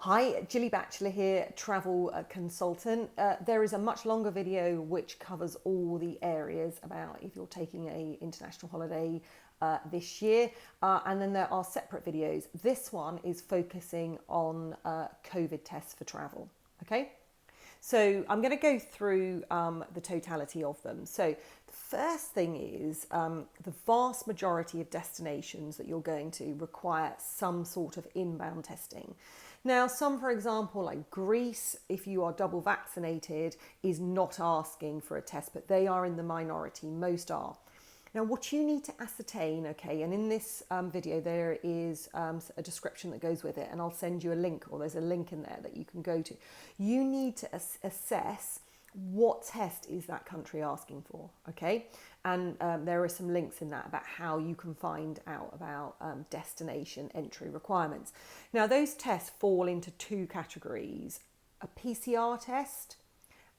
Hi, Gilly Batchelor here, travel consultant. There is a much longer video which covers all the areas about if you're taking a international holiday this year, and then there are separate videos. This one is focusing on COVID tests for travel. Okay, so I'm going to go through the totality of them. So the first thing is the vast majority of destinations that you're going to require some sort of inbound testing. Now, some, for example, like Greece, if you are double vaccinated, is not asking for a test, but they are in the minority. Most are. Now, what you need to ascertain, okay, and in this video there is a description that goes with it, and I'll send you a link, or there's a link in there that you can go to. You need to assess what test is that country asking for, okay? And there are some links in that about how you can find out about destination entry requirements. Now, those tests fall into two categories: a PCR test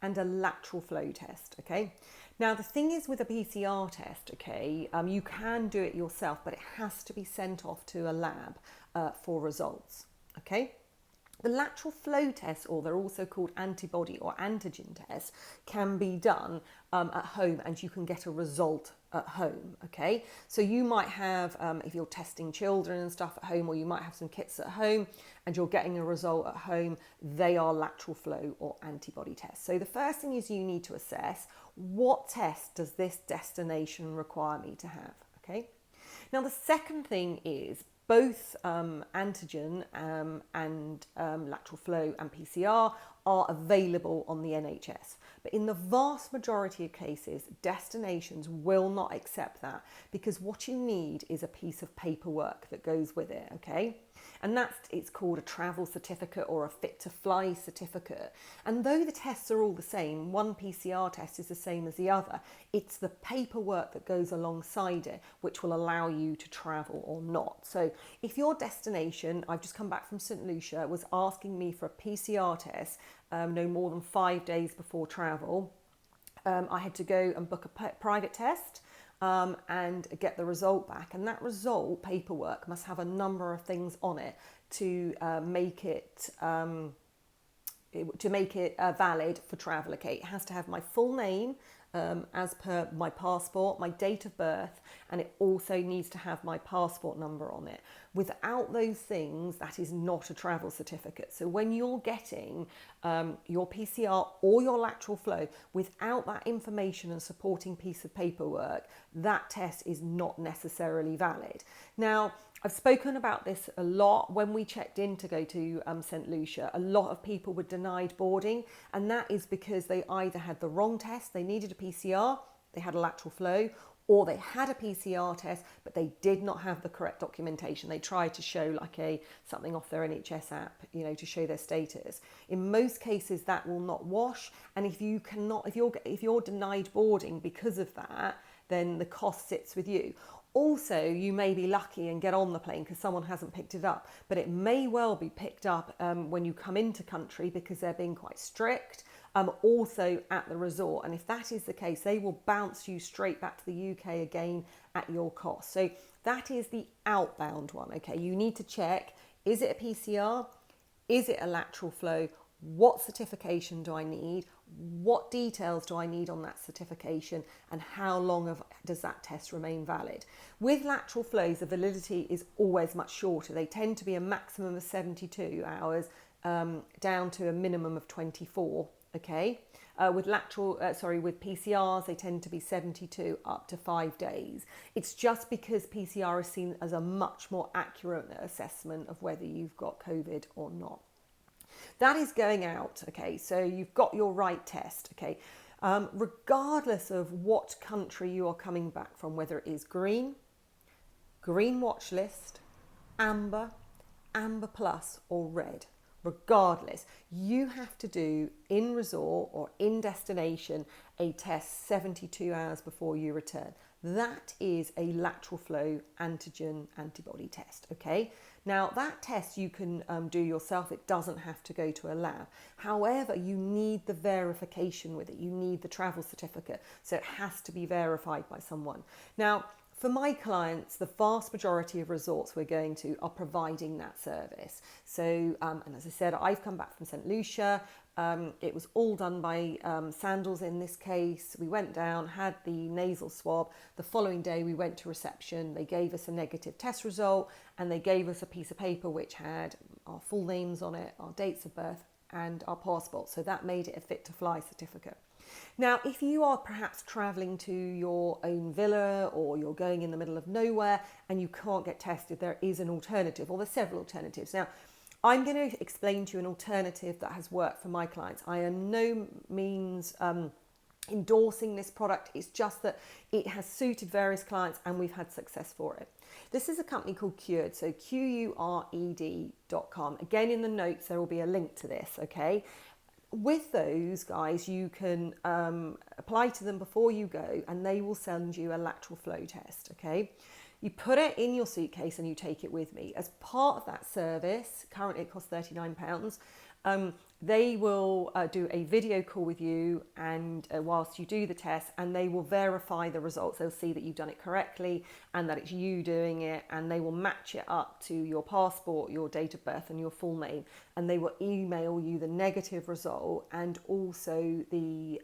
and a lateral flow test, okay? Now, the thing is with a PCR test, okay, you can do it yourself, but it has to be sent off to a lab for results, okay? The lateral flow tests, or they're also called antibody or antigen tests, can be done at home, and you can get a result at home, okay? So you might have, if you're testing children and stuff at home, or you might have some kits at home and you're getting a result at home, they are lateral flow or antibody tests. So the first thing is you need to assess, what test does this destination require me to have, okay? Now, the second thing is both antigen and lateral flow and PCR are available on the NHS. But in the vast majority of cases, destinations will not accept that, because what you need is a piece of paperwork that goes with it, okay? And it's called a travel certificate or a fit to fly certificate. And though the tests are all the same, one PCR test is the same as the other, it's the paperwork that goes alongside it which will allow you to travel or not. So if your destination, I've just come back from St. Lucia, was asking me for a PCR test no more than 5 days before travel, I had to go and book a private test and get the result back. And that result paperwork must have a number of things on it to make it valid for travel. Okay, it has to have my full name as per my passport, my date of birth, and it also needs to have my passport number on it. Without those things, that is not a travel certificate. So when you're getting your PCR or your lateral flow without that information and supporting piece of paperwork, that test is not necessarily valid. Now, I've spoken about this a lot. When we checked in to go to St. Lucia, a lot of people were denied boarding, and that is because they either had the wrong test, they needed a PCR, they had a lateral flow, or they had a PCR test, but they did not have the correct documentation. They tried to show like something off their NHS app, you know, to show their status. In most cases, that will not wash, and if you're denied boarding because of that, then the cost sits with you. Also, you may be lucky and get on the plane because someone hasn't picked it up, but it may well be picked up when you come into country because they're being quite strict, also at the resort. And if that is the case, they will bounce you straight back to the UK again at your cost. So that is the outbound one, okay? You need to check, is it a PCR? Is it a lateral flow? What certification do I need? What details do I need on that certification? And how long does that test remain valid? With lateral flows, the validity is always much shorter. They tend to be a maximum of 72 hours down to a minimum of 24, okay? With PCRs, they tend to be 72 up to 5 days. It's just because PCR is seen as a much more accurate assessment of whether you've got COVID or not. That is going out, okay, so you've got your right test, okay. Regardless of what country you are coming back from, whether it is green watch list, amber plus, or red, regardless, you have to do in resort or in destination a test 72 hours before you return. That is a lateral flow antigen antibody test, okay? Now, that test you can do yourself. It doesn't have to go to a lab. However, you need the verification with it. You need the travel certificate, so it has to be verified by someone. Now, For my clients, the vast majority of resorts we're going to are providing that service. So, and as I said, I've come back from St. Lucia. It was all done by Sandals in this case. We went down, had the nasal swab. The following day we went to reception. They gave us a negative test result and they gave us a piece of paper which had our full names on it, our dates of birth and our passport. So that made it a fit to fly certificate. Now, if you are perhaps travelling to your own villa or you're going in the middle of nowhere and you can't get tested, there is an alternative, or there's several alternatives. Now, I'm going to explain to you an alternative that has worked for my clients. I am no means endorsing this product. It's just that it has suited various clients and we've had success for it. This is a company called Cured, so QURED.com. Again, in the notes, there will be a link to this, okay? With those guys, you can apply to them before you go and they will send you a lateral flow test, okay? You put it in your suitcase and you take it with me. As part of that service, currently it costs £39, they will do a video call with you and whilst you do the test, and they will verify the results. They'll see that you've done it correctly and that it's you doing it, and they will match it up to your passport, your date of birth and your full name, and they will email you the negative result and also the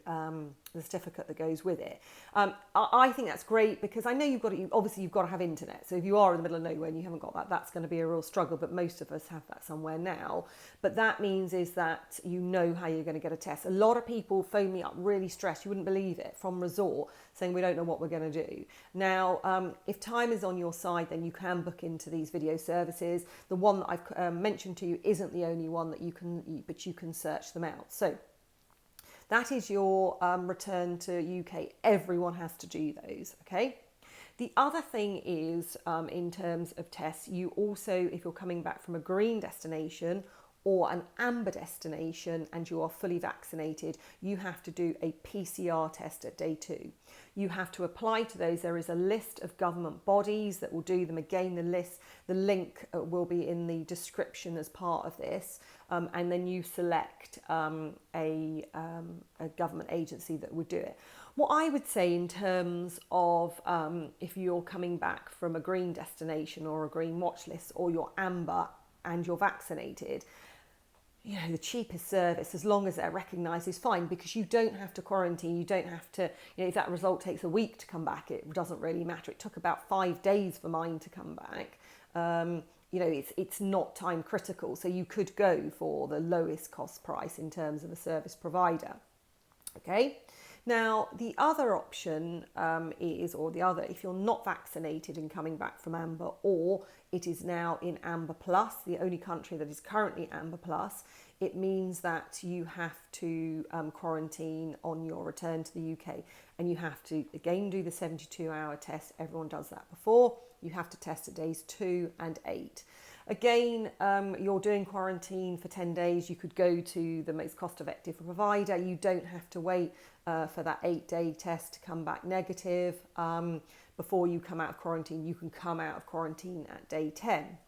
certificate that goes with it. I think that's great because I know you've got to have internet. So if you are in the middle of nowhere and you haven't got that, that's going to be a real struggle, but most of us have that somewhere now. But that means is that you know how you're going to get a test. A lot of people phone me up really stressed, you wouldn't believe it, from resort saying we don't know what we're going to do. Now, if time is on your side, then you can book into these video services. The one that I've mentioned to you isn't the only one that you can search them out. So that is your return to UK. Everyone has to do those, okay? The other thing is, in terms of tests, you also, if you're coming back from a green destination or an amber destination and you are fully vaccinated, you have to do a PCR test at day 2. You have to apply to those. There is a list of government bodies that will do them. Again, the link will be in the description as part of this. And then you select a government agency that would do it. What I would say in terms of if you're coming back from a green destination or a green watch list or you're amber and you're vaccinated, you know, the cheapest service, as long as they're recognised, is fine because you don't have to quarantine. You don't have to, you know, if that result takes a week to come back, it doesn't really matter. It took about 5 days for mine to come back. You know, it's not time critical. So you could go for the lowest cost price in terms of a service provider. Okay. Now, the other option if you're not vaccinated and coming back from Amber, or it is now in Amber Plus, the only country that is currently Amber Plus, it means that you have to quarantine on your return to the UK, and you have to, again, do the 72-hour test. Everyone does that before. You have to test at days 2 and 8. Again, you're doing quarantine for 10 days. You could go to the most cost-effective provider. You don't have to wait for that 8-day test to come back negative before you come out of quarantine. You can come out of quarantine at day 10.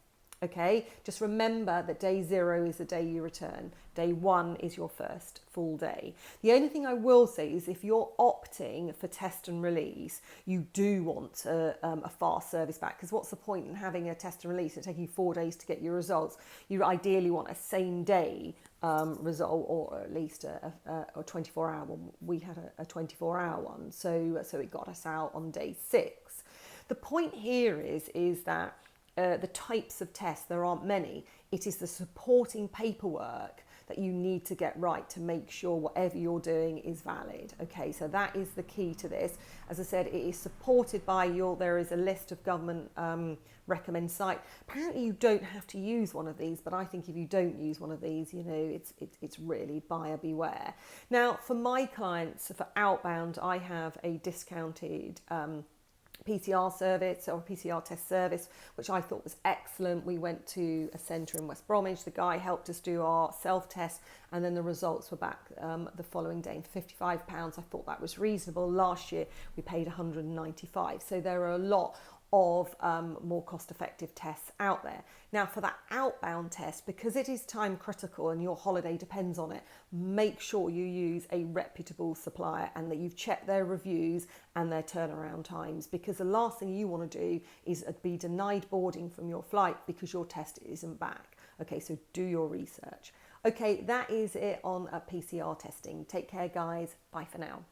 Okay, just remember that day 0 is the day you return. Day 1 is your first full day. The only thing I will say is if you're opting for test and release, you do want a fast service back, because what's the point in having a test and release and taking you 4 days to get your results? You ideally want a same day result, or at least a 24-hour one. We had a 24-hour one, so it got us out on day 6. The point here is that the types of tests, there aren't many. It is the supporting paperwork that you need to get right to make sure whatever you're doing is valid. Okay, so that is the key to this. As I said, it is supported by there is a list of government recommend site. Apparently you don't have to use one of these, but I think if you don't use one of these, you know, it's really buyer beware. Now, for my clients, for outbound, I have a discounted PCR service, or PCR test service, which I thought was excellent. We went to a centre in West Bromwich. The guy helped us do our self-test, and then the results were back the following day. And for £55, I thought that was reasonable. Last year we paid £195. So there are a lot of more cost-effective tests out there. Now, for that outbound test, because it is time critical and your holiday depends on it, make sure you use a reputable supplier and that you've checked their reviews and their turnaround times, because the last thing you want to do is be denied boarding from your flight because your test isn't back. Okay, so do your research. Okay, that is it on PCR testing. Take care, guys. Bye for now.